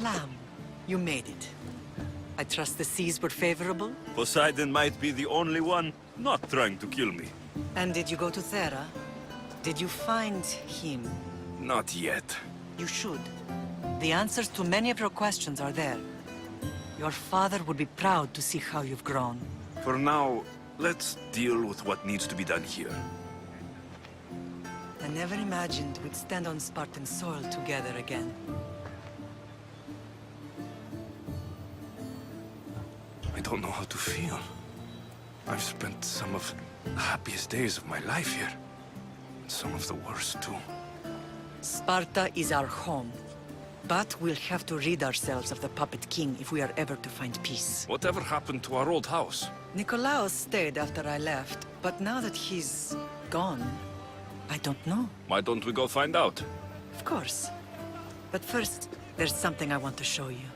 Lamb, you made it. I trust the seas were favorable? Poseidon might be the only one not trying to kill me. And did you go to Thera? Did you find him? Not yet. You should. The answers to many of your questions are there. Your father would be proud to see how you've grown. For now, let's deal with what needs to be done here. I never imagined we'd stand on Spartan soil together again. I don't know how to feel. I've spent some of the happiest days of my life here. And some of the worst, too. Sparta is our home. But we'll have to rid ourselves of the Puppet King if we are ever to find peace. Whatever happened to our old house? Nikolaos stayed after I left, but now that he's gone, I don't know. Why don't we go find out? Of course. But first, there's something I want to show you.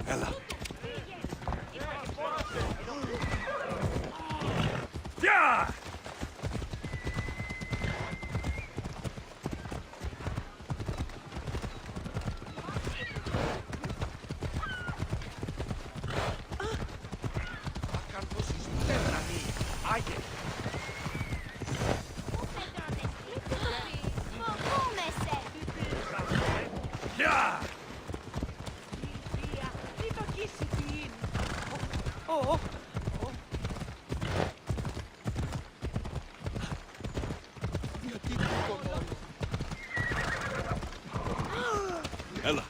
Ella. Yeah! Yeah! Ella.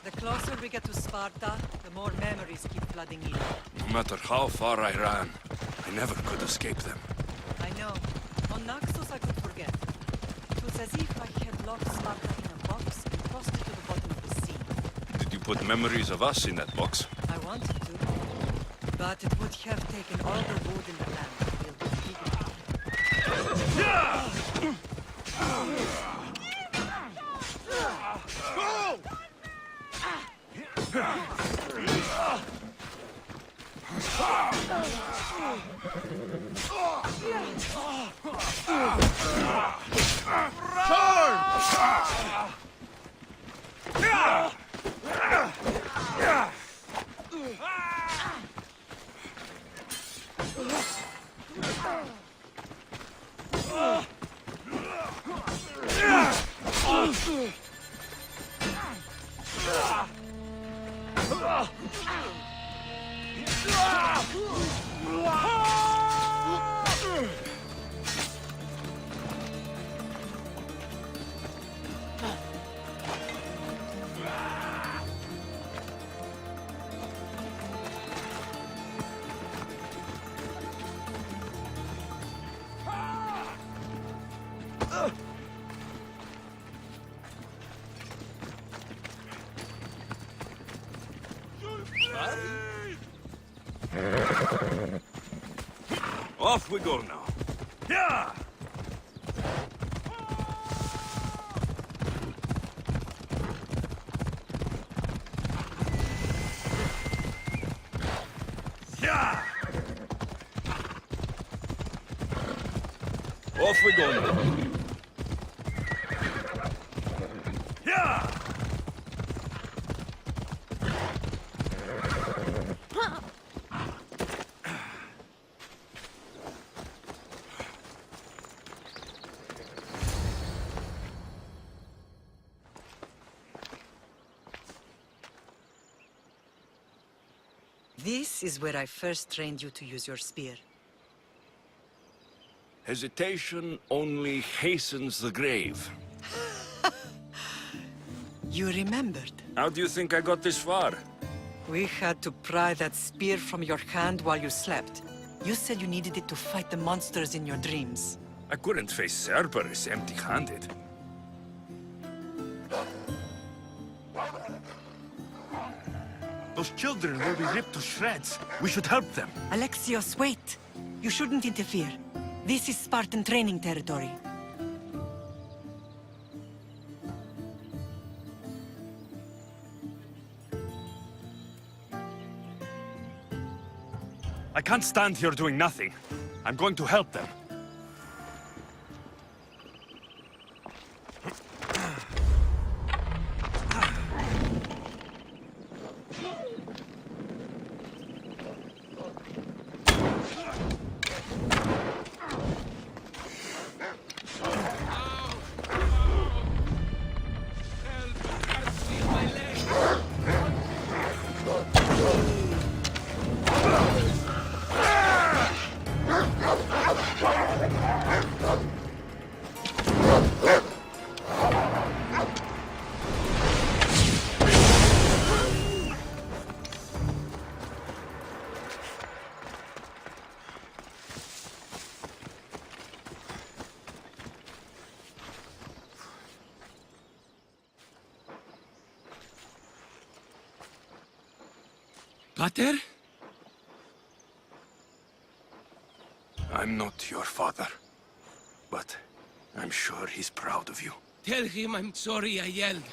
The closer we get to Sparta, the more memories keep flooding in. No matter how far I ran, I never could escape them. I know. On Naxos I could forget. It was as if I had locked Sparta in a box and tossed it to the bottom of the sea. Did you put memories of us in that box? I wanted to. But it would have taken all the wood in the land to build a bigger. Yeah! Off we go now. Yeah! Yeah! Off we go now. Yeah! This is where I first trained you to use your spear. Hesitation only hastens the grave. You remembered. How do you think I got this far? We had to pry that spear from your hand while you slept. You said you needed it to fight the monsters in your dreams. I couldn't face Cerberus empty-handed. Those children will be ripped to shreds. We should help them. Alexios, wait! You shouldn't interfere. This is Spartan training territory. I can't stand here doing nothing. I'm going to help them. Pater? I'm not your father, but I'm sure he's proud of you. Tell him I'm sorry I yelled.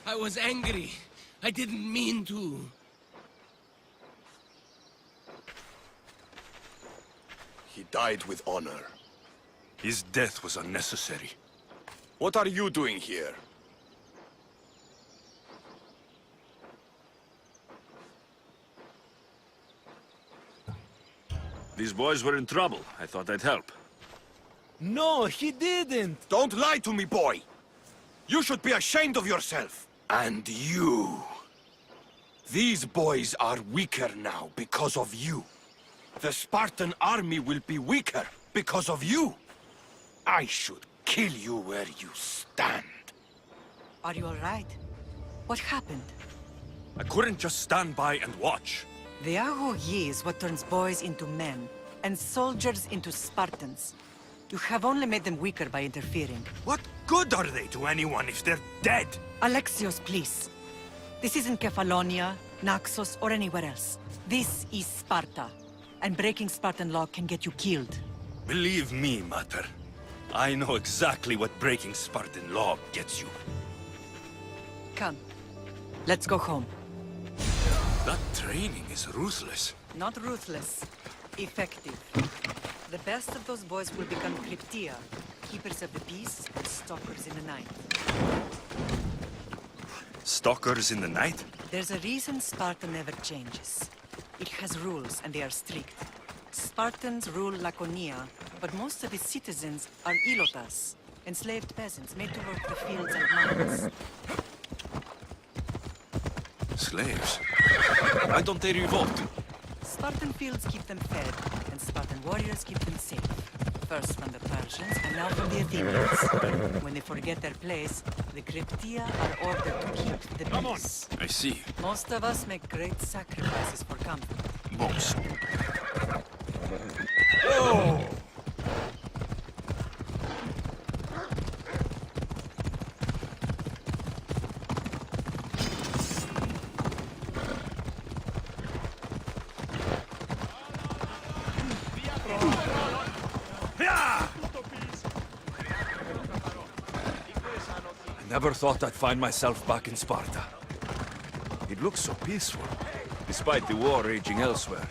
I was angry. I didn't mean to. He died with honor. His death was unnecessary. What are you doing here? These boys were in trouble. I thought I'd help. No, he didn't! Don't lie to me, boy! You should be ashamed of yourself. And you. These boys are weaker now because of you. The Spartan army will be weaker because of you. I should kill you where you stand. Are you all right? What happened? I couldn't just stand by and watch. The Aho Yi is what turns boys into men, and soldiers into Spartans. You have only made them weaker by interfering. What good are they to anyone if they're dead? Alexios, please. This isn't Kefalonia, Naxos, or anywhere else. This is Sparta, and breaking Spartan law can get you killed. Believe me, Mater. I know exactly what breaking Spartan law gets you. Come, let's go home. That training is ruthless. Not ruthless, effective. The best of those boys will become Cryptia, keepers of the peace and stalkers in the night. Stalkers in the night? There's a reason Sparta never changes. It has rules, and they are strict. Spartans rule Laconia, but most of its citizens are ilotas, enslaved peasants made to work the fields and mines. Slaves? Why don't they revolt? Spartan fields keep them fed, and Spartan warriors keep them safe. First from the Persians, and now from the Athenians. When they forget their place, the Cryptia are ordered to keep the peace. I see. Most of us make great sacrifices for comfort. Most. I never thought I'd find myself back in Sparta. It looks so peaceful, despite the war raging elsewhere.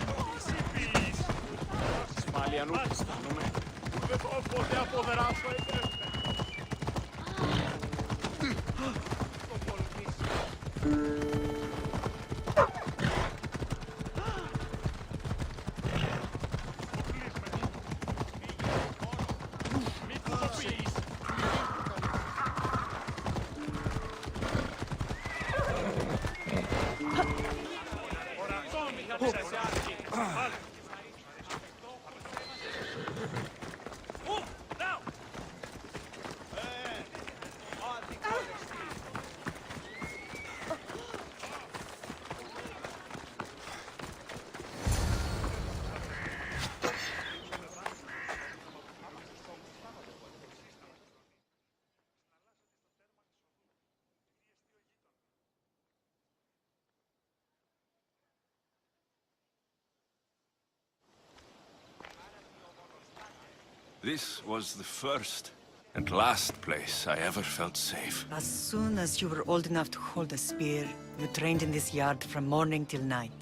This was the first and last place I ever felt safe. As soon as you were old enough to hold a spear, you trained in this yard from morning till night.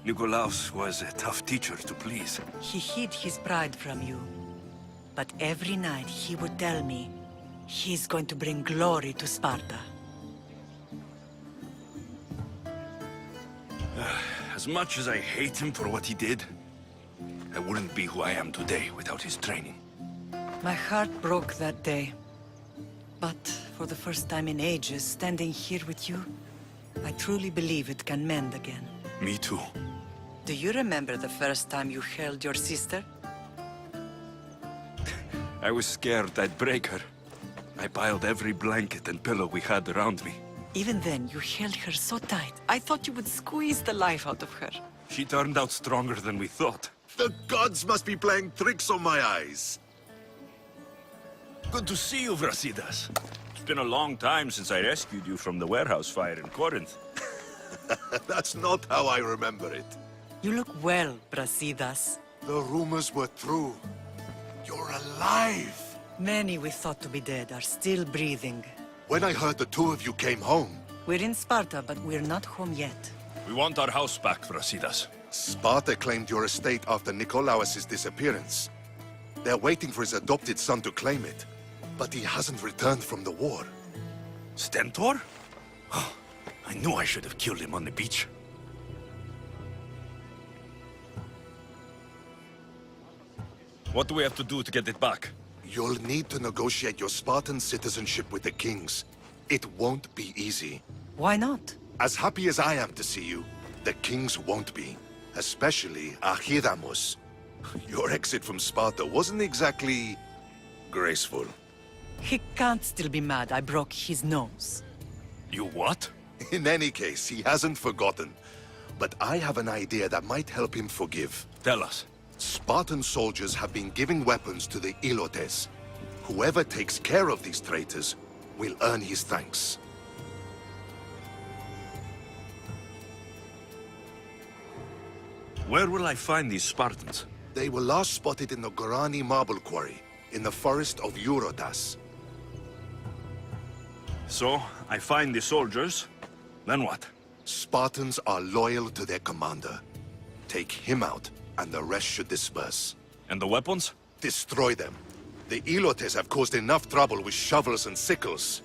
Nikolaos was a tough teacher to please. He hid his pride from you. But every night he would tell me, he's going to bring glory to Sparta. As much as I hate him for what he did, I wouldn't be who I am today without his training. My heart broke that day. But for the first time in ages, standing here with you, I truly believe it can mend again. Me too. Do you remember the first time you held your sister? I was scared I'd break her. I piled every blanket and pillow we had around me. Even then, you held her so tight. I thought you would squeeze the life out of her. She turned out stronger than we thought. The gods must be playing tricks on my eyes. Good to see you, Brasidas. It's been a long time since I rescued you from the warehouse fire in Corinth. That's not how I remember it. You look well, Brasidas. The rumors were true. You're alive! Many we thought to be dead are still breathing. When I heard the two of you came home, We're in Sparta, but we're not home yet. We want our house back, Brasidas. Sparta claimed your estate after Nikolaos' disappearance. They're waiting for his adopted son to claim it. But he hasn't returned from the war. Stentor? I knew I should have killed him on the beach. What do we have to do to get it back? You'll need to negotiate your Spartan citizenship with the kings. It won't be easy. Why not? As happy as I am to see you, the kings won't be. Especially Archidamos. Your exit from Sparta wasn't exactly graceful. He can't still be mad I broke his nose. You what? In any case, he hasn't forgotten. But I have an idea that might help him forgive. Tell us. Spartan soldiers have been giving weapons to the Ilotes. Whoever takes care of these traitors will earn his thanks. Where will I find these Spartans? They were last spotted in the Gorani marble quarry, in the forest of Eurotas. So, I find the soldiers, then what? Spartans are loyal to their commander. Take him out, and the rest should disperse. And the weapons? Destroy them. The Ilotes have caused enough trouble with shovels and sickles.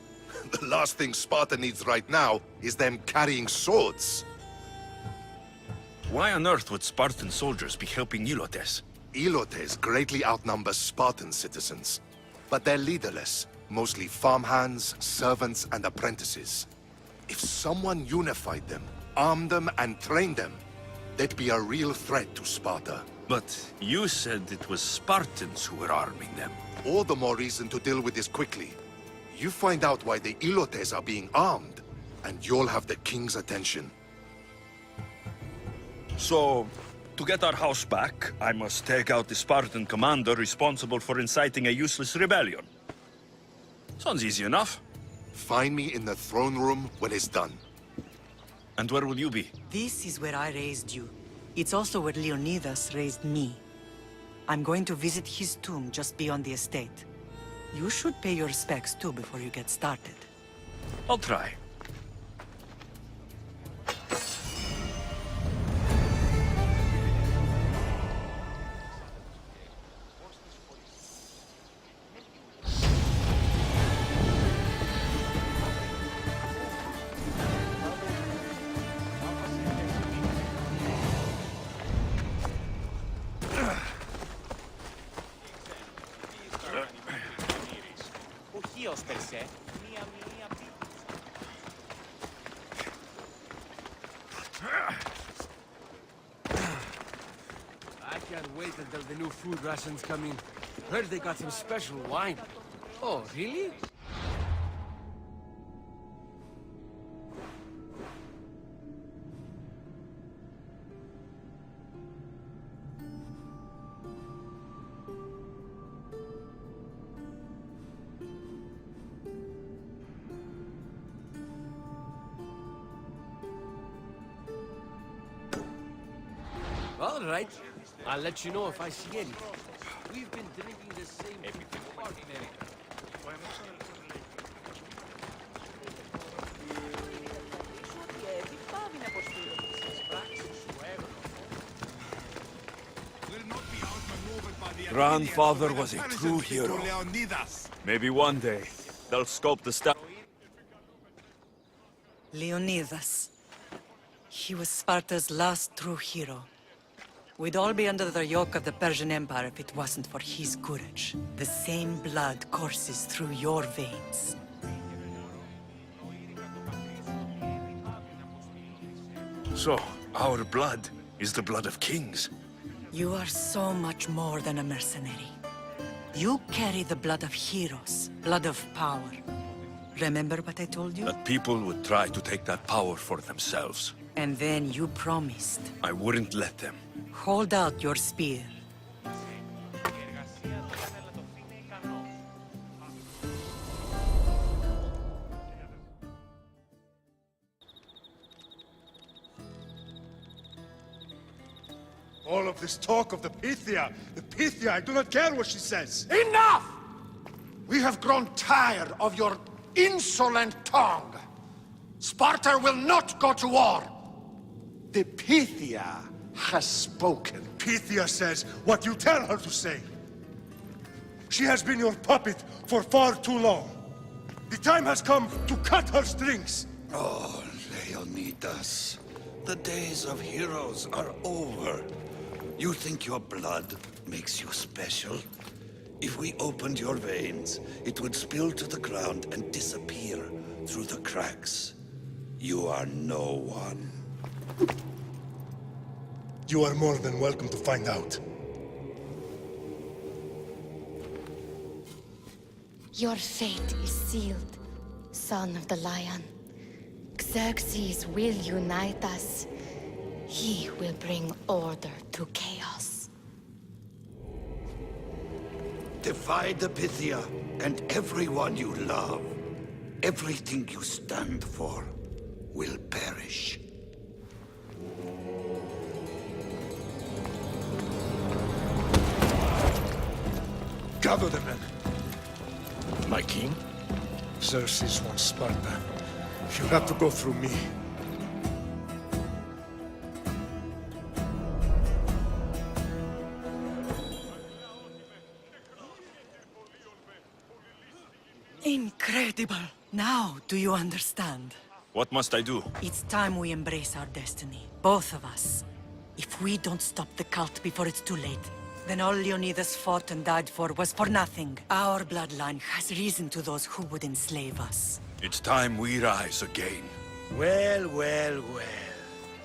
The last thing Sparta needs right now is them carrying swords. Why on earth would Spartan soldiers be helping Ilotes? Ilotes greatly outnumber Spartan citizens. But they're leaderless, mostly farmhands, servants, and apprentices. If someone unified them, armed them, and trained them, they'd be a real threat to Sparta. But you said it was Spartans who were arming them. All the more reason to deal with this quickly. You find out why the Ilotes are being armed, and you'll have the king's attention. So, to get our house back, I must take out the Spartan commander responsible for inciting a useless rebellion. Sounds easy enough. Find me in the throne room when it's done. And where will you be? This is where I raised you. It's also where Leonidas raised me. I'm going to visit his tomb just beyond the estate. You should pay your respects too before you get started. I'll try. I can't wait until the new food rations come in. Heard they got some special wine. Oh, really? All right. I'll let you know if I see any. We've been drinking the same grandfather was a true hero. Maybe one day, they'll sculpt the statue. Leonidas. He was Sparta's last true hero. We'd all be under the yoke of the Persian Empire if it wasn't for his courage. The same blood courses through your veins. So, our blood is the blood of kings. You are so much more than a mercenary. You carry the blood of heroes, blood of power. Remember what I told you? That people would try to take that power for themselves. And then you promised. I wouldn't let them. Hold out your spear. All of this talk of the Pythia, I do not care what she says. Enough! We have grown tired of your insolent tongue. Sparta will not go to war. The Pythia has spoken. Pythia says what you tell her to say. She has been your puppet for far too long. The time has come to cut her strings. Oh, Leonidas, the days of heroes are over. You think your blood makes you special? If we opened your veins, it would spill to the ground and disappear through the cracks. You are no one. You are more than welcome to find out. Your fate is sealed, son of the lion. Xerxes will unite us. He will bring order to chaos. Divide the Pythia and everyone you love. Everything you stand for will perish. Gather the men. My king? Xerxes wants Sparta. You have to go through me. Incredible! Now, do you understand? What must I do? It's time we embrace our destiny. Both of us. If we don't stop the cult before it's too late, then all Leonidas fought and died for was for nothing. Our bloodline has reason to those who would enslave us. It's time we rise again. Well, well, well.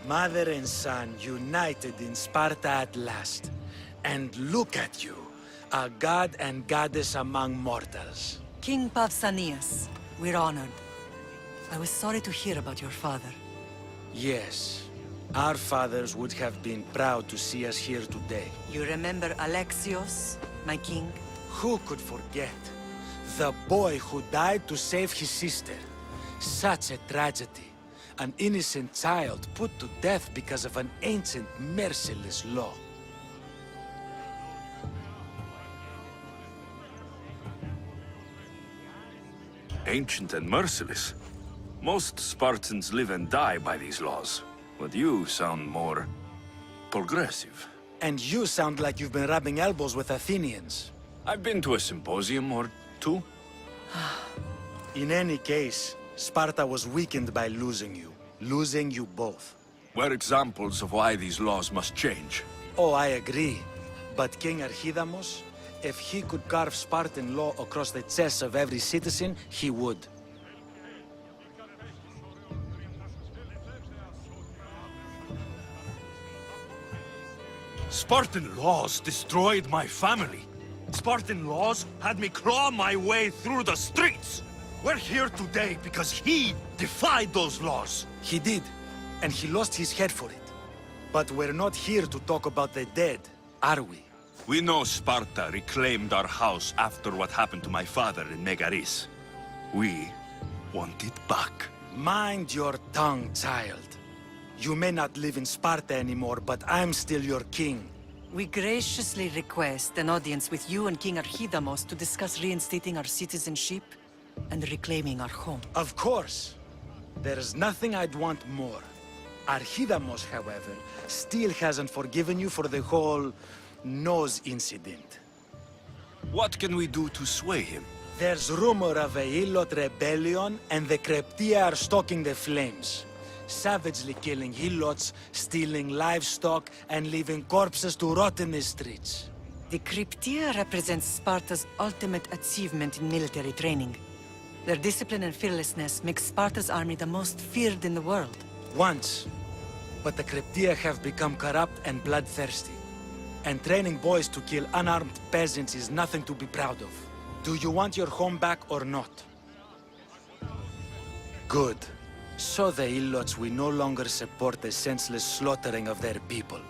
Mother and son united in Sparta at last. And look at you, a god and goddess among mortals. King Pausanias, we're honored. I was sorry to hear about your father. Yes, our fathers would have been proud to see us here today. You remember Alexios, my king? Who could forget? The boy who died to save his sister. Such a tragedy. An innocent child put to death because of an ancient, merciless law. Ancient and merciless. Most Spartans live and die by these laws. But you sound more progressive. And you sound like you've been rubbing elbows with Athenians. I've been to a symposium or two. In any case, Sparta was weakened by losing you. Losing you both. We're examples of why these laws must change. Oh, I agree. But King Archidamos, if he could carve Spartan law across the chests of every citizen, he would. Spartan laws destroyed my family. Spartan laws had me claw my way through the streets. We're here today because he defied those laws. He did, and he lost his head for it. But we're not here to talk about the dead, are we? We know Sparta reclaimed our house after what happened to my father in Megaris. We want it back. Mind your tongue, child. You may not live in Sparta anymore, but I'm still your king. We graciously request an audience with you and King Archidamos to discuss reinstating our citizenship and reclaiming our home. Of course. There's nothing I'd want more. Archidamos, however, still hasn't forgiven you for the whole nose incident. What can we do to sway him? There's rumor of a Hilot rebellion, and the Kreptia are stoking the flames. Savagely killing Hilots, stealing livestock, and leaving corpses to rot in the streets. The Cryptia represents Sparta's ultimate achievement in military training. Their discipline and fearlessness make Sparta's army the most feared in the world. Once. But the Kreptia have become corrupt and bloodthirsty. And training boys to kill unarmed peasants is nothing to be proud of. Do you want your home back or not? Good. So the Ilots will no longer support the senseless slaughtering of their people.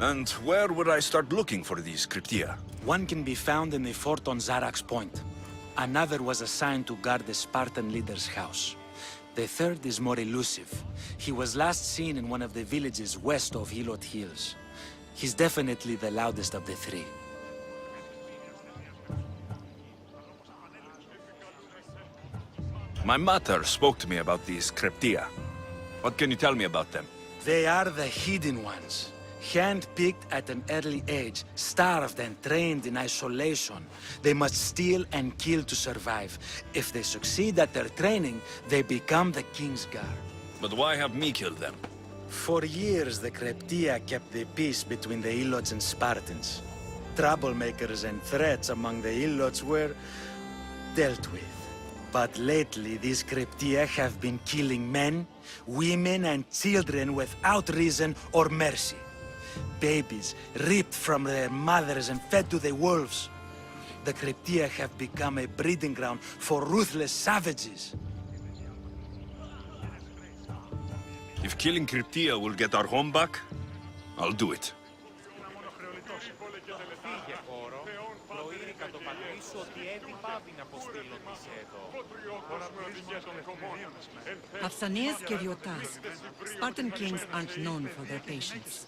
And where would I start looking for these Cryptia? One can be found in the fort on Zarak's Point. Another was assigned to guard the Spartan leader's house. The third is more elusive. He was last seen in one of the villages west of Hilot Hills. He's definitely the loudest of the three. My mother spoke to me about these Cryptia. What can you tell me about them? They are the hidden ones. Hand-picked at an early age, starved and trained in isolation. They must steal and kill to survive. If they succeed at their training, they become the King's Guard. But why have me killed them? For years, the Kreptia kept the peace between the Ilots and Spartans. Troublemakers and threats among the Ilots were dealt with. But lately, these Kreptia have been killing men, women, and children without reason or mercy. Babies ripped from their mothers and fed to the wolves. The Kreptia have become a breeding ground for ruthless savages. If killing Cryptia will get our home back, I'll do it. Pausanias gave you a task. Spartan kings aren't known for their patience.